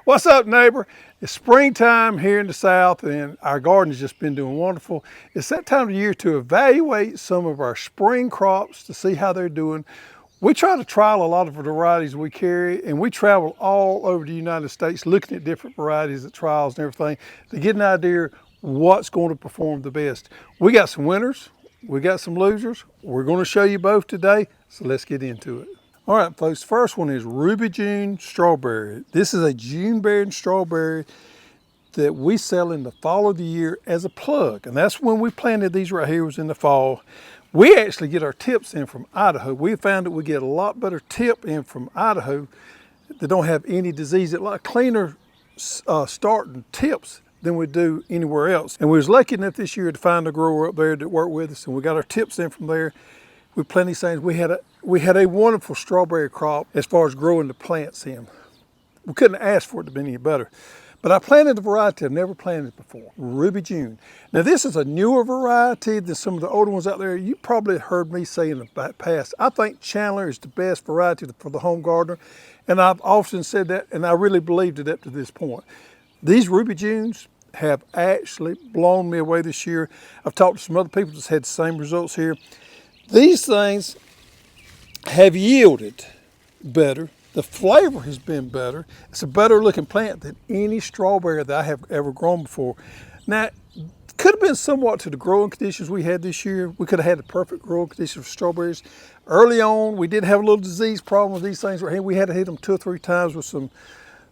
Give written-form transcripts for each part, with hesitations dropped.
What's up, neighbor? It's springtime here in the South and our garden has just been doing wonderful. It's that time of year to evaluate some of our spring crops to see how they're doing. We try to trial a lot of varieties we carry, and we travel all over the United States looking at different varieties at trials and everything to get an idea what's going to perform the best. We got some winners, we got some losers. We're going to show you both today, so let's get into it. All right, folks, first one is Ruby June Strawberry. This is a June-bearing strawberry that we sell in the fall of the year as a plug, and that's when we planted these right here, was in the fall. We actually get our tips in from Idaho. We found that we get a lot better tip in from Idaho that don't have any disease, a lot cleaner starting tips than we do anywhere else. And we was lucky enough this year to find a grower up there that worked with us, and we got our tips in from there. We planted these things. We had a wonderful strawberry crop as far as growing the plants in. We couldn't ask for it to be any better. But I planted a variety I've never planted before, Ruby June. Now this is a newer variety than some of the older ones out there. You probably heard me say in the past, I think Chandler is the best variety for the home gardener. And I've often said that, and I really believed it up to this point. These Ruby Junes have actually blown me away this year. I've talked to some other people that's had the same results here. These things have yielded better. The flavor has been better. It's a better looking plant than any strawberry that I have ever grown before. Now, could have been somewhat to the growing conditions we had this year. We could have had the perfect growing conditions for strawberries. Early on, we did have a little disease problem with these things right here. We had to hit them 2 or 3 times with some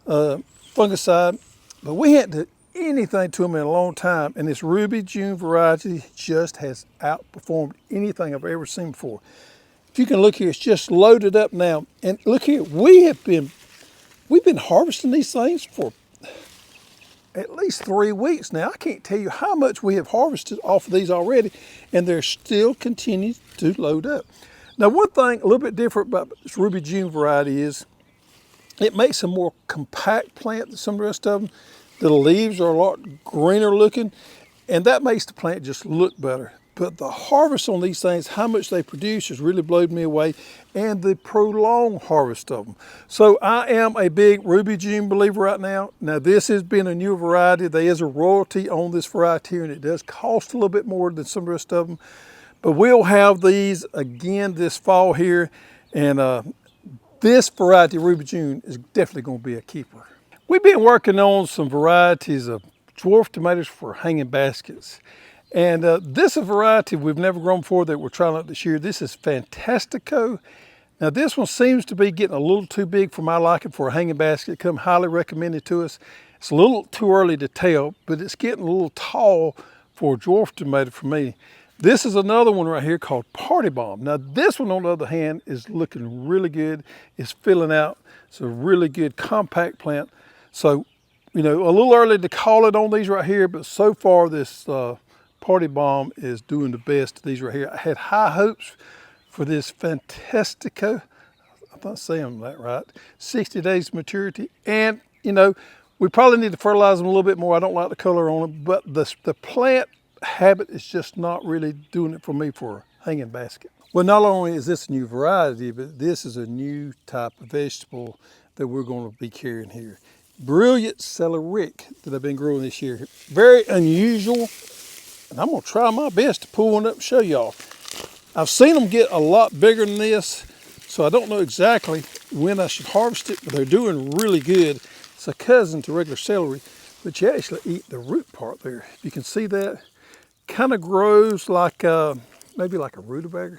fungicide, but we hadn't done anything to them in a long time, and this Ruby June variety just has outperformed anything I've ever seen before. If you can look here, it's just loaded up now. And look here, we've been harvesting these things for at least 3 weeks now. I can't tell you how much we have harvested off of these already, and they're still continuing to load up. Now, one thing a little bit different about this Ruby June variety is it makes a more compact plant than some of the rest of them. The leaves are a lot greener looking, and that makes the plant just look better. But the harvest on these things, how much they produce, has really blown me away, and the prolonged harvest of them. So I am a big Ruby June believer right now. Now this has been a new variety. There is a royalty on this variety here, and it does cost a little bit more than some of the rest of them. But we'll have these again this fall here, and this variety, Ruby June, is definitely going to be a keeper. We've been working on some varieties of dwarf tomatoes for hanging baskets. And this is a variety we've never grown before that we're trying out this year. This is Fantastico. Now this one seems to be getting a little too big for my liking for a hanging basket. Come highly recommended to us. It's a little too early to tell, but it's getting a little tall for a dwarf tomato for me. This is another one right here called Party Bomb. Now this one, on the other hand, is looking really good. It's filling out. It's a really good compact plant. So, you know, a little early to call it on these right here, but so far this Party Bomb is doing the best of these right here. I had high hopes for this Fantastico. I'm not saying that right. 60 days maturity. And, you know, we probably need to fertilize them a little bit more. I don't like the color on it, but the plant habit is just not really doing it for me for a hanging basket. Well, not only is this a new variety, but this is a new type of vegetable that we're going to be carrying here. Brilliant Celeriac that I've been growing this year. Very unusual, and I'm going to try my best to pull one up and show y'all. I've seen them get a lot bigger than this, so I don't know exactly when I should harvest it, but they're doing really good. It's a cousin to regular celery, but you actually eat the root part there. You can see that. Kind of grows like maybe like a rutabaga.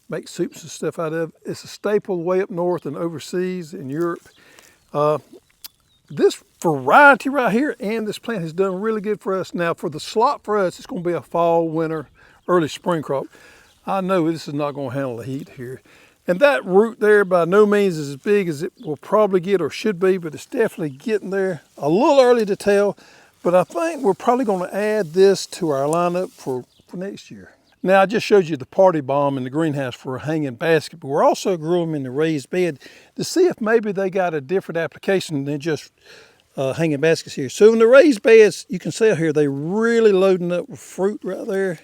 Make soups and stuff out of it. It's a staple way up north and overseas in Europe. This variety right here and this plant has done really good for us. Now for the slot for us, it's going to be a fall, winter, early spring crop. I know this is not going to handle the heat here. And that root there by no means is as big as it will probably get or should be, but it's definitely getting there. A little early to tell, but I think we're probably going to add this to our lineup for next year. Now I just showed you the Party Bomb in the greenhouse for a hanging basket, but we're also growing them in the raised bed to see if maybe they got a different application than just hanging baskets here. So in the raised beds, you can see here, they're really loading up with fruit right there.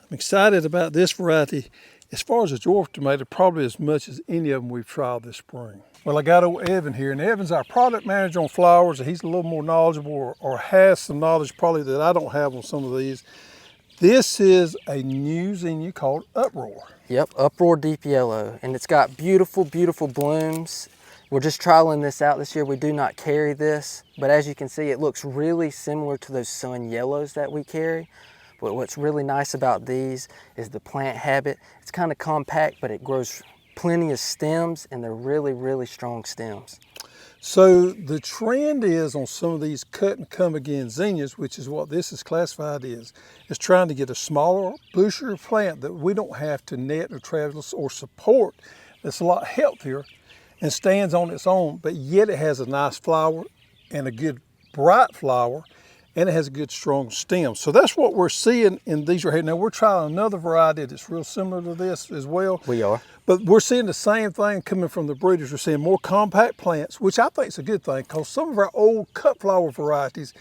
I'm excited about this variety. As far as a dwarf tomato, probably as much as any of them we've tried this spring. Well, I got old Evan here, and Evan's our product manager on flowers, and he's a little more knowledgeable or has some knowledge probably that I don't have on some of these. This is a new zinnia called Uproar. Yep, Uproar Deep Yellow, and it's got beautiful, beautiful blooms. We're just trialing this out this year. We do not carry this, but as you can see, it looks really similar to those sun yellows that we carry. But what's really nice about these is the plant habit. It's kind of compact, but it grows plenty of stems, and they're really, really strong stems. So the trend is on some of these cut and come again zinnias, which is what this is classified as, is trying to get a smaller, bushier plant that we don't have to net or traverse or support, that's a lot healthier and stands on its own, but yet it has a nice flower and a good bright flower, and it has a good strong stem. So that's what we're seeing in these right here. Now we're trying another variety that's real similar to this as well. We are. But we're seeing the same thing coming from the breeders. We're seeing more compact plants, which I think is a good thing, because some of our old cut flower varieties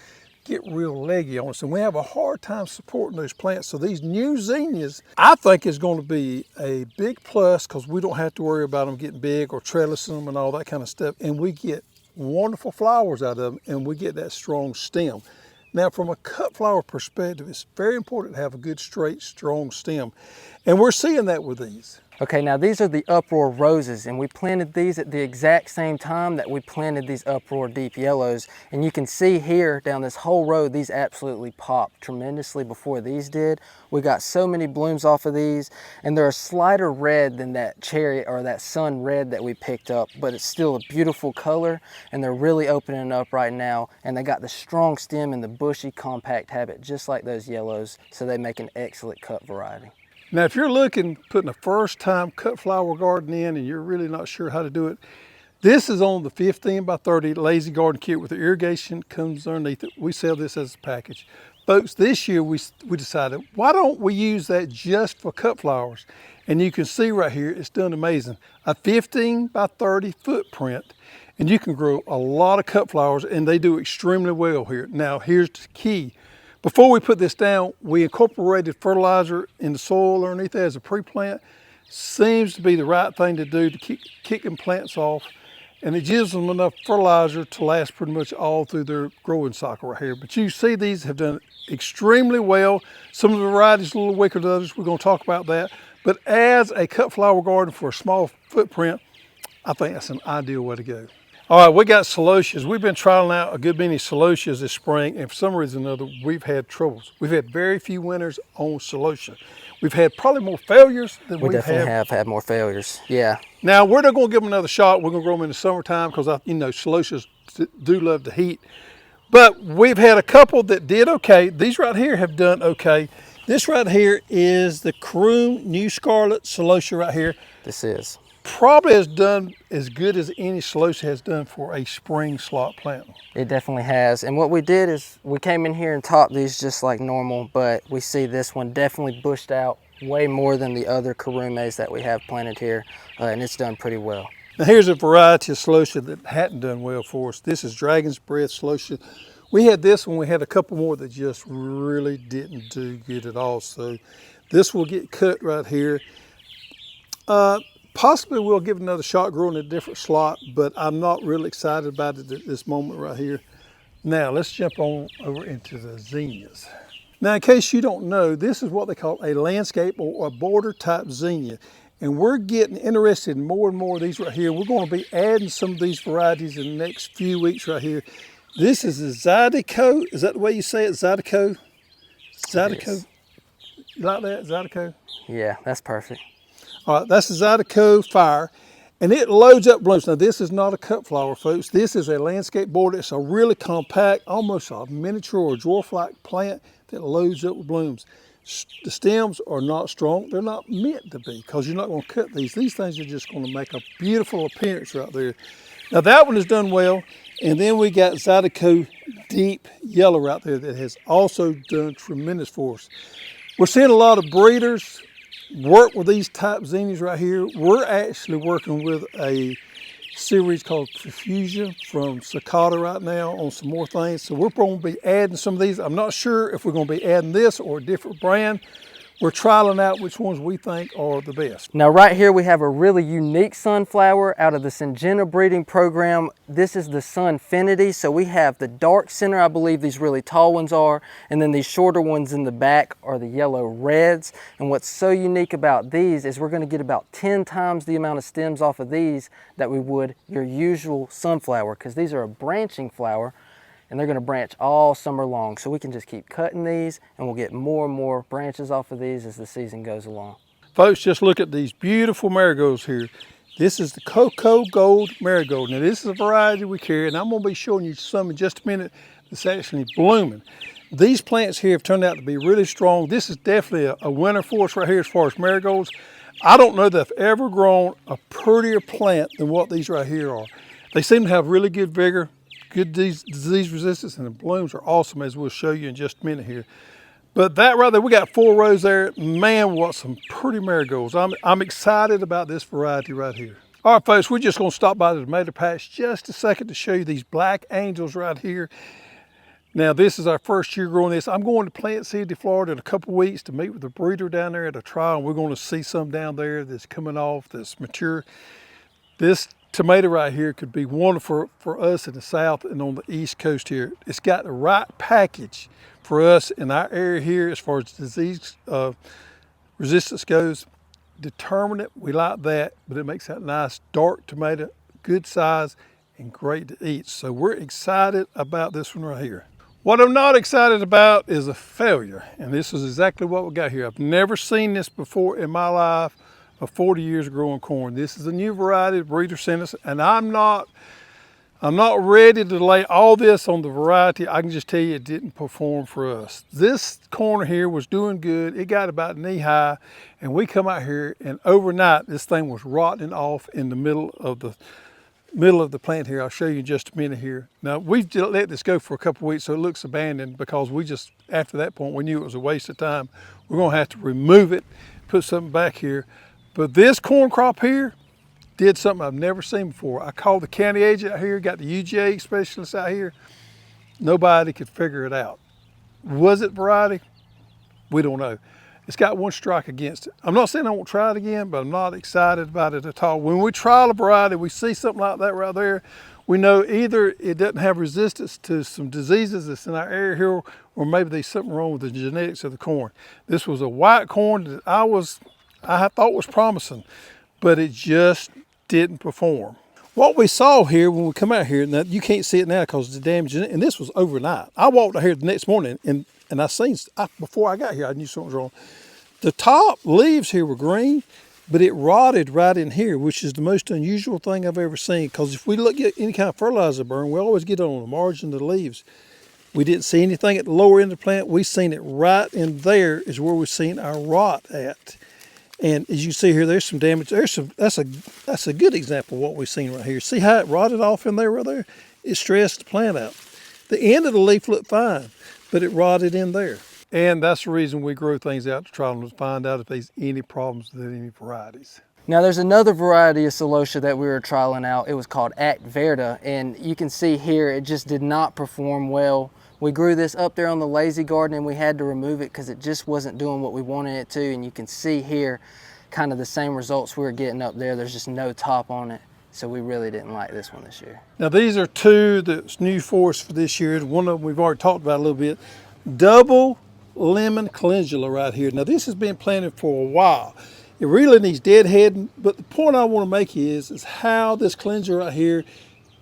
get real leggy on us, and we have a hard time supporting those plants. So these new zinnias, I think, is going to be a big plus, because we don't have to worry about them getting big or trellising them and all that kind of stuff. And we get wonderful flowers out of them, and we get that strong stem. Now, from a cut flower perspective, it's very important to have a good, straight, strong stem. And we're seeing that with these. Okay, now these are the Uproar Roses, and we planted these at the exact same time that we planted these Uproar Deep Yellows. And you can see here down this whole row, these absolutely popped tremendously before these did. We got so many blooms off of these, and they're a slighter red than that cherry or that sun red that we picked up, but it's still a beautiful color, and they're really opening up right now. And they got the strong stem and the bushy compact habit, just like those yellows, so they make an excellent cut variety. Now, if you're looking, putting a first time cut flower garden in and you're really not sure how to do it, this is on the 15 by 30 lazy garden kit with the irrigation comes underneath it. We sell this as a package. Folks, this year we decided, why don't we use that just for cut flowers? And you can see right here, it's done amazing. A 15 by 30 footprint, and you can grow a lot of cut flowers, and they do extremely well here. Now, here's the key. Before we put this down, we incorporated fertilizer in the soil underneath it as a pre-plant. Seems to be the right thing to do to keep kicking plants off, and it gives them enough fertilizer to last pretty much all through their growing cycle right here. But you see these have done extremely well. Some of the varieties a little weaker than others. We're going to talk about that. But as a cut flower garden for a small footprint, I think that's an ideal way to go. All right, we got Celosias. We've been trialing out a good many Celosias this spring, and for some reason or another, we've had troubles. We've had very few winners on Celosia. We've had probably more failures than we definitely have had more failures, yeah. Now, we're not going to give them another shot. We're going to grow them in the summertime, because, Celosias do love the heat. But we've had a couple that did okay. These right here have done okay. This right here is the Kroon New Scarlet Celosia right here. This is. Probably has done as good as any Celosia has done for a spring slot plant. It definitely has. And what we did is we came in here and topped these just like normal, but we see this one definitely bushed out way more than the other Karumes that we have planted here, and it's done pretty well. Now here's a variety of Celosia that hadn't done well for us. This is Dragon's Breath Celosia. We had this one, we had a couple more that just really didn't do good at all. So this will get cut right here. Possibly we'll give it another shot growing in a different slot, but I'm not really excited about it at this moment right here. Now let's jump on over into the zinnias. Now, in case you don't know, this is what they call a landscape or a border type zinnia. And we're getting interested in more and more of these right here. We're going to be adding some of these varieties in the next few weeks right here. This is a Zydeco. Is that the way you say it? Zydeco? Zydeco? You like that? Zydeco? Yeah, that's perfect. All right, that's a Zydeco Fire, and it loads up blooms. Now, this is not a cut flower, folks. This is a landscape border. It's a really compact, almost a miniature or dwarf-like plant that loads up with blooms. The stems are not strong. They're not meant to be, because you're not going to cut these. These things are just going to make a beautiful appearance right there. Now, that one has done well, and then we got Zydeco Deep Yellow right there that has also done tremendous for us. We're seeing a lot of breeders work with these type zinnias right here. We're actually working with a series called Fuchsia from Cicada right now on some more things. So we're going to be adding some of these. I'm not sure if we're going to be adding this or a different brand. we're trialing out which ones we think are the best. Now right here we have a really unique sunflower out of the Syngenta breeding program. This is the Sunfinity. So we have the dark center, I believe these really tall ones are, and then these shorter ones in the back are the yellow reds. And what's so unique about these is we're going to get about 10 times the amount of stems off of these that we would your usual sunflower, because these are a branching flower and they're going to branch all summer long. So we can just keep cutting these and we'll get more and more branches off of these as the season goes along. Folks, just look at these beautiful marigolds here. This is the Coco Gold Marigold. Now this is a variety we carry, and I'm going to be showing you some in just a minute that's actually blooming. These plants here have turned out to be really strong. This is definitely a winner for us right here as far as marigolds. I don't know that I've ever grown a prettier plant than what these right here are. They seem to have really good vigor, good disease resistance, and the blooms are awesome, as we'll show you in just a minute here. But that right there, we got 4 rows there. Man, what some pretty marigolds. I'm excited about this variety right here. All right, folks, we're just gonna stop by the tomato patch just a second to show you these black angels right here. Now, this is our first year growing this. I'm going to Plant City, Florida in a couple weeks to meet with the breeder down there at a trial, and we're gonna see some down there that's coming off, that's mature. This tomato right here could be wonderful for us in the south and on the east coast here. It's got the right package for us in our area here as far as disease resistance goes. Determinate, we like that, but it makes that nice dark tomato, good size and great to eat. So we're excited about this one right here. What I'm not excited about is a failure, and this is exactly what we got here. I've never seen this before in my life of 40 years of growing corn. This is a new variety the breeder sent us, and I'm not ready to lay all this on the variety. I can just tell you it didn't perform for us. This corn here was doing good. It got about knee high, and we come out here and overnight this thing was rotting off in the middle of the plant here. I'll show you in just a minute here. Now we've let this go for a couple of weeks, so it looks abandoned, because we just, after that point, we knew it was a waste of time. We're gonna have to remove it, put something back here. But this corn crop here did something I've never seen before. I called the county agent out here, got the UGA specialist out here. Nobody could figure it out. Was it variety? We don't know. It's got one strike against it. I'm not saying I won't try it again, but I'm not excited about it at all. When we trial a variety, we see something like that right there, we know either it doesn't have resistance to some diseases that's in our area here, or maybe there's something wrong with the genetics of the corn. This was a white corn that I thought was promising, but it just didn't perform. What we saw here when we come out here, now you can't see it now because of the damage in it, and this was overnight. I walked out here the next morning and I seen, before I got here, I knew something was wrong. The top leaves here were green, but it rotted right in here, which is the most unusual thing I've ever seen, because if we look at any kind of fertilizer burn, we always get it on the margin of the leaves. We didn't see anything at the lower end of the plant. We seen it right in there is where we've seen our rot at. And as you see here, there's some damage. That's a good example of what we've seen right here. See how it rotted off in there right there? It stressed the plant out. The end of the leaf looked fine, but it rotted in there. And that's the reason we grow things out to try to find out if there's any problems with any varieties. Now there's another variety of Celosia that we were trialing out. It was called Act Verda, and you can see here it just did not perform well. We grew this up there on the lazy garden and we had to remove it because it just wasn't doing what we wanted it to. And you can see here kind of the same results we were getting up there. There's just no top on it. So we really didn't like this one this year. Now these are 2 that's new for us for this year. One of them we've already talked about a little bit. Double lemon calendula right here. Now this has been planted for a while. It really needs deadheading, but the point I want to make is how this calendula right here,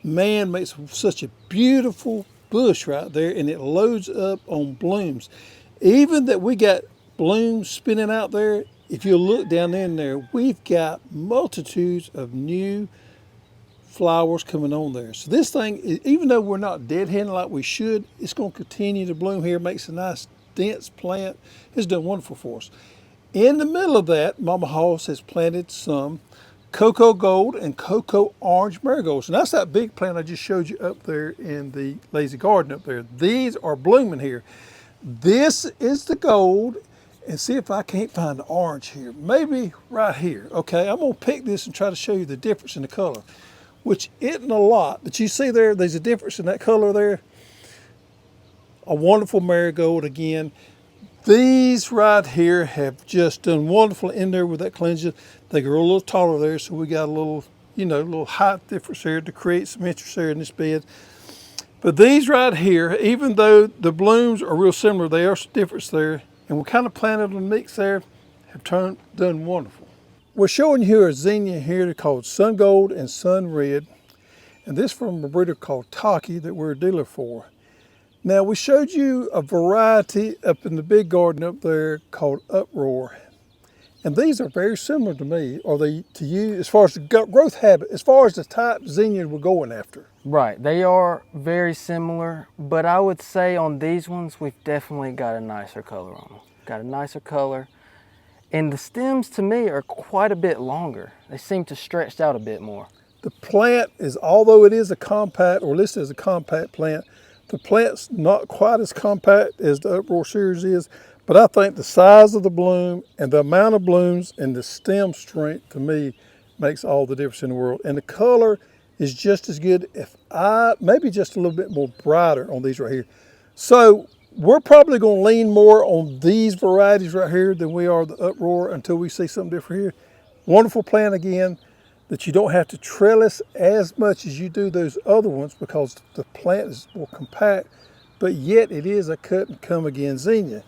man, makes such a beautiful bush right there, and it loads up on blooms. Even that we got blooms spinning out there, if you look down in there, we've got multitudes of new flowers coming on there. So this thing, even though we're not deadheading like we should, it's going to continue to bloom here. Makes a nice dense plant. It's done wonderful for us. In the middle of that, Mama Hoss has planted some Coco Gold and Coco Orange Marigolds. And that's that big plant I just showed you up there in the lazy garden up there. These are blooming here. This is the gold, and see if I can't find the orange here. Maybe right here. Okay, I'm gonna pick this and try to show you the difference in the color, which isn't a lot, but you see there's a difference in that color there. A wonderful marigold again. These right here have just done wonderful in there with that cleanser. They grow a little taller there, so we got a little, a little height difference here to create some interest there in this bed. But these right here, even though the blooms are real similar, there are some difference there, and we kind of planted a mix there, have done wonderful. We're showing you a zinnia here called Sun Gold and Sun Red, and this from a breeder called Taki that we're a dealer for. Now, we showed you a variety up in the big garden up there called Uproar. And these are very similar to me, or to you, as far as the growth habit, as far as the type zinnia we're going after. Right, they are very similar, but I would say on these ones, we've definitely got a nicer color on them. Got a nicer color. And the stems to me are quite a bit longer. They seem to stretch out a bit more. The plant is, although it is a compact, or listed as a compact plant, the plant's not quite as compact as the Uproar series is, but I think the size of the bloom and the amount of blooms and the stem strength to me makes all the difference in the world. And the color is just as good, maybe just a little bit more brighter on these right here. So we're probably going to lean more on these varieties right here than we are the Uproar until we see something different here. Wonderful plant again, that you don't have to trellis as much as you do those other ones because the plant is more compact, but yet it is a cut and come again zinnia.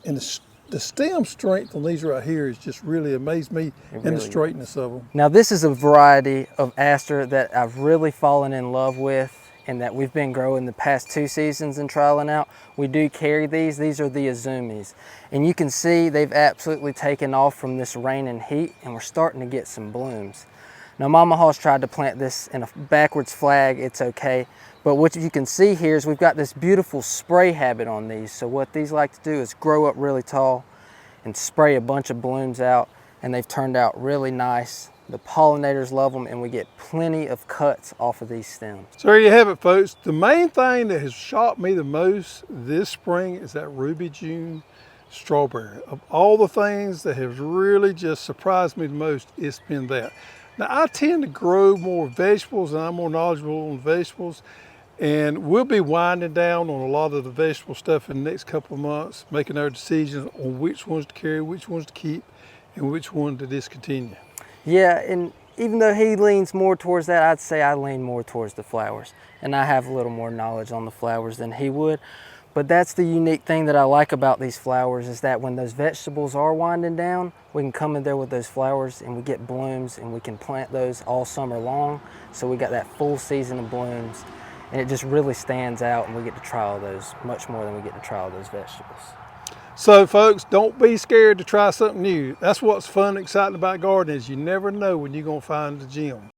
And the stem strength on these right here is just really amazed me, and the straightness of them. Now this is a variety of aster that I've really fallen in love with and that we've been growing the past 2 seasons and trialing out. We do carry these. These are the Azumis. And you can see they've absolutely taken off from this rain and heat, and we're starting to get some blooms. Now Mama Hawes tried to plant this in a backwards flag, it's okay. But what you can see here is we've got this beautiful spray habit on these. So what these like to do is grow up really tall and spray a bunch of blooms out, and they've turned out really nice. The pollinators love them, and we get plenty of cuts off of these stems. So there you have it, folks. The main thing that has shocked me the most this spring is that Ruby June strawberry. Of all the things that have really just surprised me the most, it's been that. Now, I tend to grow more vegetables, and I'm more knowledgeable on vegetables, and we'll be winding down on a lot of the vegetable stuff in the next couple of months, making our decisions on which ones to carry, which ones to keep, and which one to discontinue. Yeah, and even though he leans more towards that, I'd say I lean more towards the flowers, and I have a little more knowledge on the flowers than he would. But that's the unique thing that I like about these flowers, is that when those vegetables are winding down, we can come in there with those flowers and we get blooms, and we can plant those all summer long. So we got that full season of blooms, and it just really stands out, and we get to try all those much more than we get to try all those vegetables. So folks, don't be scared to try something new. That's what's fun and exciting about gardening, is you never know when you're going to find the gem.